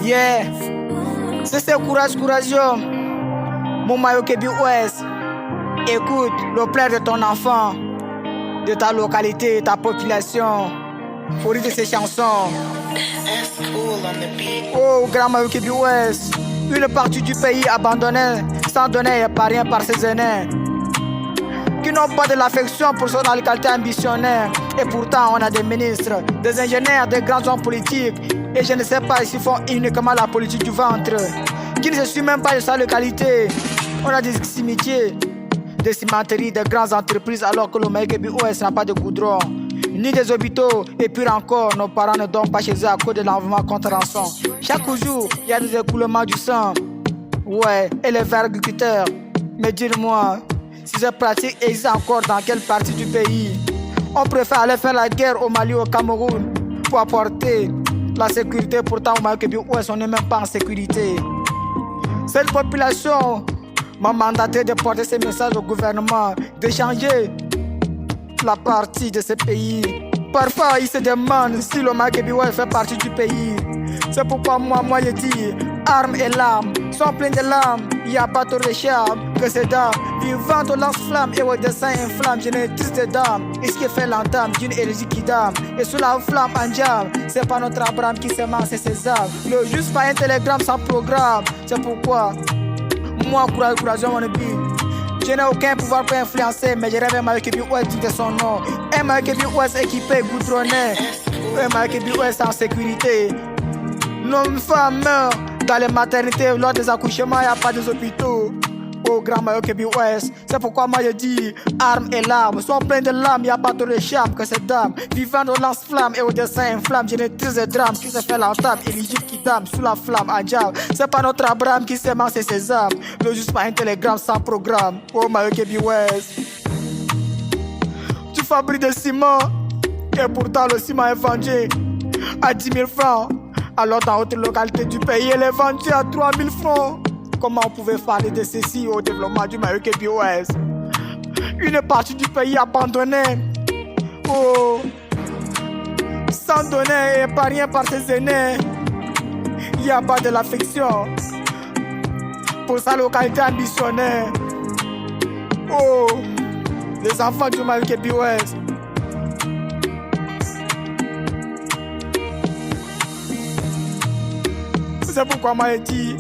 Yeah, c'est courage, courageux. Mon maillot Kébi Ouest. Écoute le pleur de ton enfant, de ta localité, ta population. Pour rire de ces chansons. Oh, grand maillot Kébi Ouest. Une partie du pays abandonnée, sans donner et pas rien par ses aînés. Qui n'ont pas de l'affection pour son localité ambitionnaire. Et pourtant, on a des ministres, des ingénieurs, des grands hommes politiques. Et je ne sais pas s'ils font uniquement la politique du ventre. Qui ne se suit même pas de sa localité. On a des cimetières, des cimenteries, des grandes entreprises, alors que le maillot Kébi Ouest n'a pas de goudron, ni des hôpitaux. Et puis encore, nos parents ne dorment pas chez eux à cause de l'enlèvement contre rançon. Chaque jour, il y a des écoulements du sang. Ouais, et les vrais agriculteurs. Mais dis-moi, si ces pratiques existent encore dans quelle partie du pays? On préfère aller faire la guerre au Mali, au Cameroun, pour apporter la sécurité. Pourtant, au maillot Kébi Ouest, on n'est même pas en sécurité. Cette population m'a mandaté de porter ces messages au gouvernement, de changer la partie de ce pays. Parfois, ils se demandent si le maillot Kébi Ouest fait partie du pays. C'est pourquoi moi je dis, armes et larmes sont pleines de larmes. Il n'y a pas trop de charme que ces dames vivantes au lance-flamme et au dessin inflamme. Je n'ai triste des dames, et ce qui fait l'entame d'une hérésie qui dame. Et sous la flamme en diable, c'est pas notre Abraham qui s'émence et ses âmes. Le juste pas un télégramme sans programme. C'est pourquoi moi, courageux mon ami, je n'ai aucun pouvoir pour influencer, mais je rêve un maillot Kébi Ouest de son nom. Un maillot Kébi Ouest équipé, goudronné. Un maillot Kébi Ouest en sécurité. Nos femmes meurent dans les maternités, lors des accouchements, il n'y a pas de hôpitaux. Oh, grand maillot Kébi Ouest, c'est pourquoi moi je dis, armes et larmes sont pleines de larmes, il n'y a pas trop de charme que ces dames vivant au lance-flamme et au dessin inflamme. Je n'ai triste des drames qui se fait l'entame, éligible qui dame sous la flamme en diable. C'est pas notre Abraham qui s'émence et ses âmes, le juste pas un télégramme sans programme. Oh, maillot Kébi Ouest, tu fabriques du ciment et pourtant le ciment est vendu à 10 000 francs. Alors dans votre localité du pays, elle est vendue à 3 000 francs. Comment on pouvait parler de ceci au développement du maillot Kébi Ouest? Une partie du pays abandonnée. Oh, sans donner et pas rien par ses aînés. Il n'y a pas de l'affection pour sa localité ambitionnée. Oh, les enfants du maillot Kébi Ouest. C'est pourquoi moi je dis,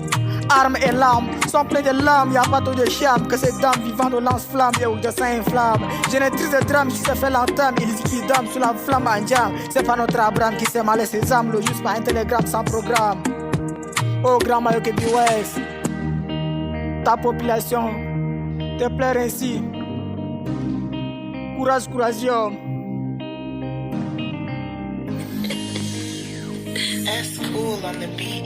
armes et larmes sont pleines de larmes, il n'y a pas trop de charme que ces dames vivant au lance-flamme et au dessin inflamme. Je n'ai triste de drame qui se fait l'entame, il dit qui dame sous la flamme en diable. C'est pas notre Abraham qui s'est mal ses âmes, le juste pas un télégramme sans programme. Oh, grand maillot Kébi Ouest, ta population te plaire ainsi. Courage, courageux. That's cool on the beat.